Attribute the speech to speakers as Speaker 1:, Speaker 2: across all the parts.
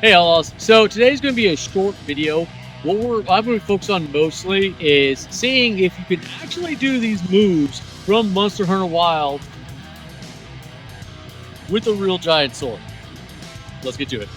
Speaker 1: Hey, Outlaws. So today's going to be a short video. I'm going to focus on mostly is seeing if you can actually do these moves from Monster Hunter Wild with a real giant sword. Let's get to it.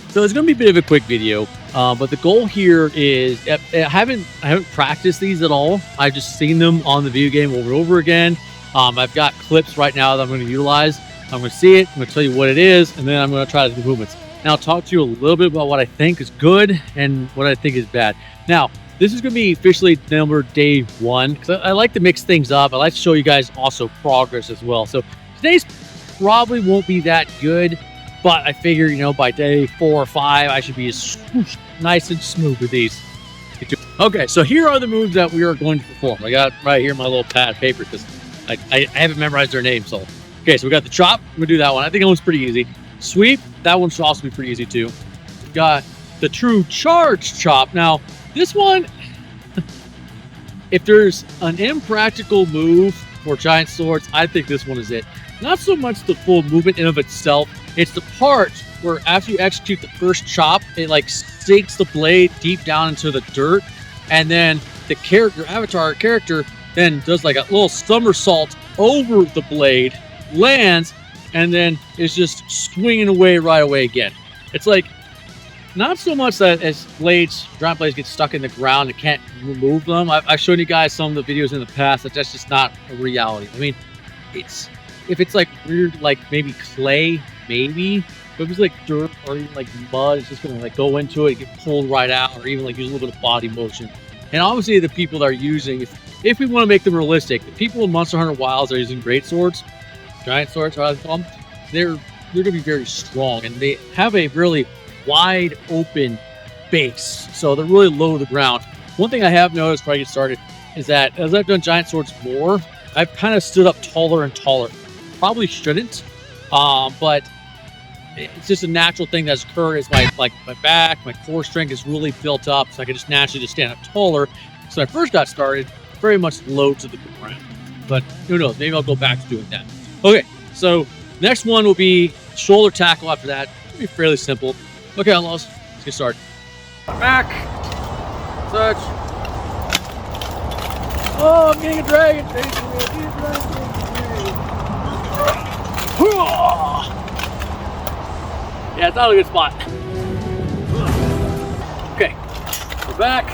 Speaker 1: So it's going to be a bit of a quick video, but the goal here is I haven't practiced these at all. I've just seen them on the video game over and over again. I've got clips right now that I'm going to utilize. I'm going to see it. I'm going to tell you what it is, and then I'm going to try to do movements. Now I'll talk to you a little bit about what I think is good and what I think is bad. Now, this is going to be officially numbered day 1 because I like to mix things up. I like to show you guys also progress as well. So today's probably won't be that good, but I figure, you know, by day 4 or 5, I should be nice and smooth with these. Okay, so here are the moves that we are going to perform. I got right here my little pad of paper because I haven't memorized their names. So, okay, so we got the chop. I'm gonna do that one. I think that one's pretty easy. Sweep, that one should also be pretty easy too. We've got the true charge chop. Now, this one, if there's an impractical move for giant swords, I think this one is it. Not so much the full movement in of itself. It's the part where after you execute the first chop, it like sinks the blade deep down into the dirt, and then the avatar character then does like a little somersault over the blade, lands, and then is just swinging away right away again. It's like not so much that as giant blades get stuck in the ground and can't remove them. I've shown you guys some of the videos in the past that that's just not a reality. I mean, if it's like weird, like maybe clay, maybe. But if it's like dirt or even like mud, it's just gonna like go into it, get pulled right out, or even like use a little bit of body motion. And obviously the people that are using, if we want to make them realistic, the people in Monster Hunter Wilds are using great swords, giant swords, how they call them, they're gonna be very strong, and they have a really wide open base. So they're really low to the ground. One thing I have noticed before I get started is that as I've done giant swords more, I've kind of stood up taller and taller. Probably shouldn't, but it's just a natural thing that's occurred. Is my back, my core strength is really built up, so I can just naturally just stand up taller. So when I first got started, very much low to the ground. But who knows? Maybe I'll go back to doing that. Okay, so next one will be shoulder tackle. After that, it'll be fairly simple. Okay, Outlaws, let's get started. Back, touch. Oh, I'm getting a dragon. Yeah, it's not a good spot. Okay, go back,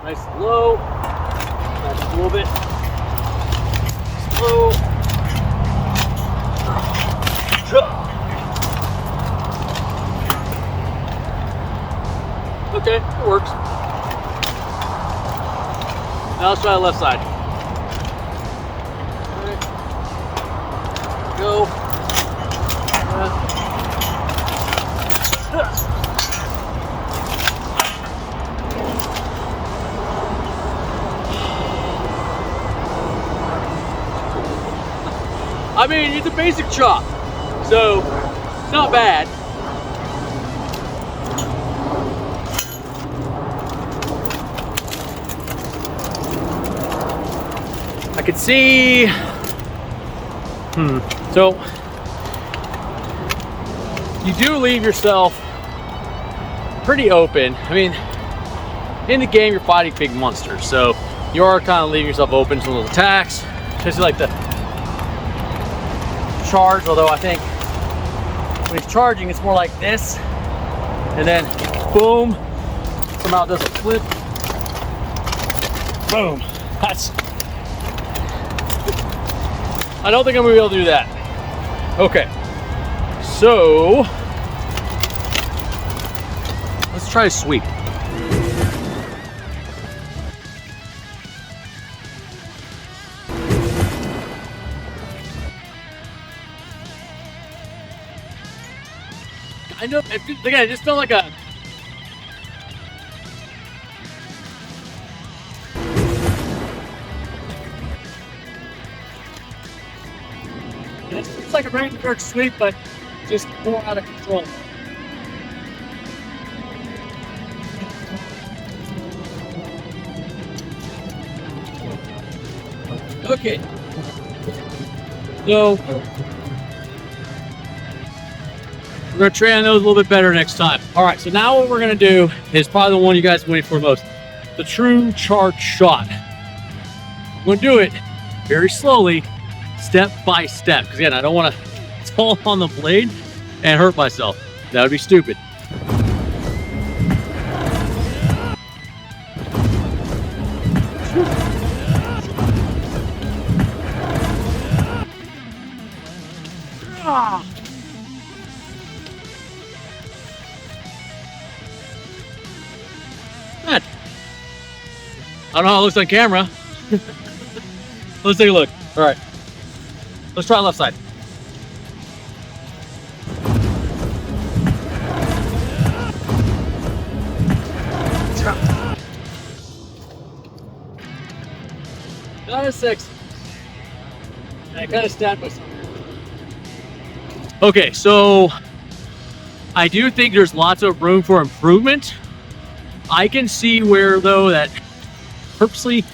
Speaker 1: nice and low, back a little bit, slow. Okay, it works. Now let's try the left side. Okay. Go. I mean, it's a basic chop, so it's not bad. I could see, so you do leave yourself pretty open. I mean, in the game, you're fighting big monsters, so you are kind of leaving yourself open to those attacks, especially like the charge, although I think when he's charging, it's more like this, and then boom, somehow it doesn't flip. Boom. I don't think I'm gonna be able to do that. Okay, so let's try a sweep. I know, again, it just felt like a it's like a regular sweep, but just more out of control. Okay. So we're going to train on those a little bit better next time. All right, so now what we're going to do is probably the one you guys are waiting for most. The true charge shot. I'm going to do it very slowly, step by step. Because again, I don't want to fall on the blade and hurt myself. That would be stupid. Man. I don't know how it looks on camera. Let's take a look. All right. Let's try left side. That is 6. I kind of stabbed myself. Okay, so I do think there's lots of room for improvement. I can see where, though, that purposely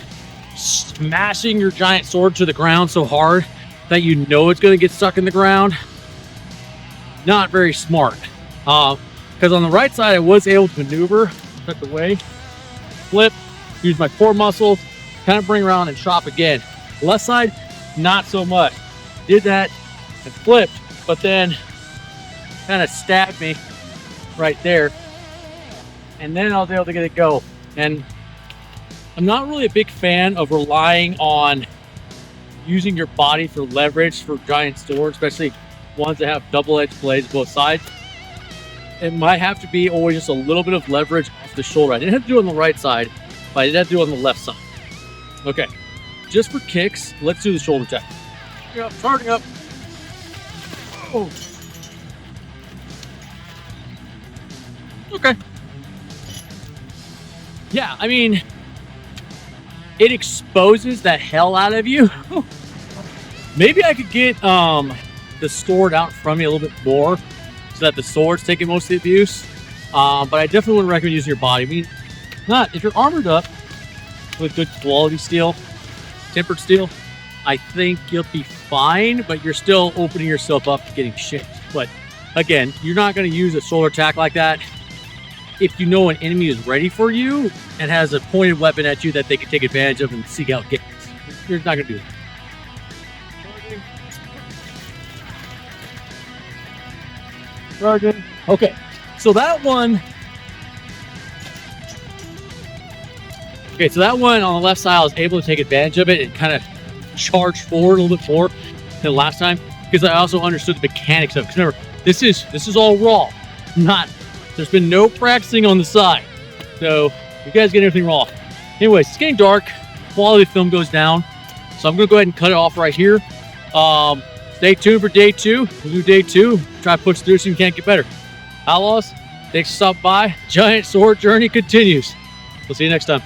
Speaker 1: smashing your giant sword to the ground so hard that you know it's going to get stuck in the ground, not very smart. Because on the right side, I was able to maneuver, tuck away, flip, use my core muscles, kind of bring around and chop again. Left side, not so much. Did that and flipped, but then kind of stabbed me right there. And then I was able to get it go. And I'm not really a big fan of relying on using your body for leverage for giant swords, especially ones that have double-edged blades both sides. It might have to be always just a little bit of leverage off the shoulder. I didn't have to do it on the right side, but I did have to do it on the left side. Okay, just for kicks, let's do the shoulder tap. Yep, charging up. Oh. Okay. Yeah, I mean, it exposes the hell out of you. Maybe I could get the sword out from me a little bit more so that the sword's taking most of the abuse. But I definitely wouldn't recommend using your body. I mean, if you're armored up with good quality steel, tempered steel, I think you'll be fine, but you're still opening yourself up to getting shit. But again, you're not going to use a shoulder attack like that if you know an enemy is ready for you and has a pointed weapon at you that they can take advantage of and seek out gains. You're not going to do that. Charging. Okay, so that one. Okay, so that one on the left side, I was able to take advantage of it and kind of charge forward a little bit more than last time because I also understood the mechanics of it. Because remember, this is all raw, there's been no practicing on the side, so you guys get everything raw. Anyways, it's getting dark, quality of film goes down, so I'm gonna go ahead and cut it off right here. Stay tuned for day 2. We'll do day 2, try to push through so you can't get better. Outlaws, thanks for stopping by. Giant sword journey continues. We'll see you next time.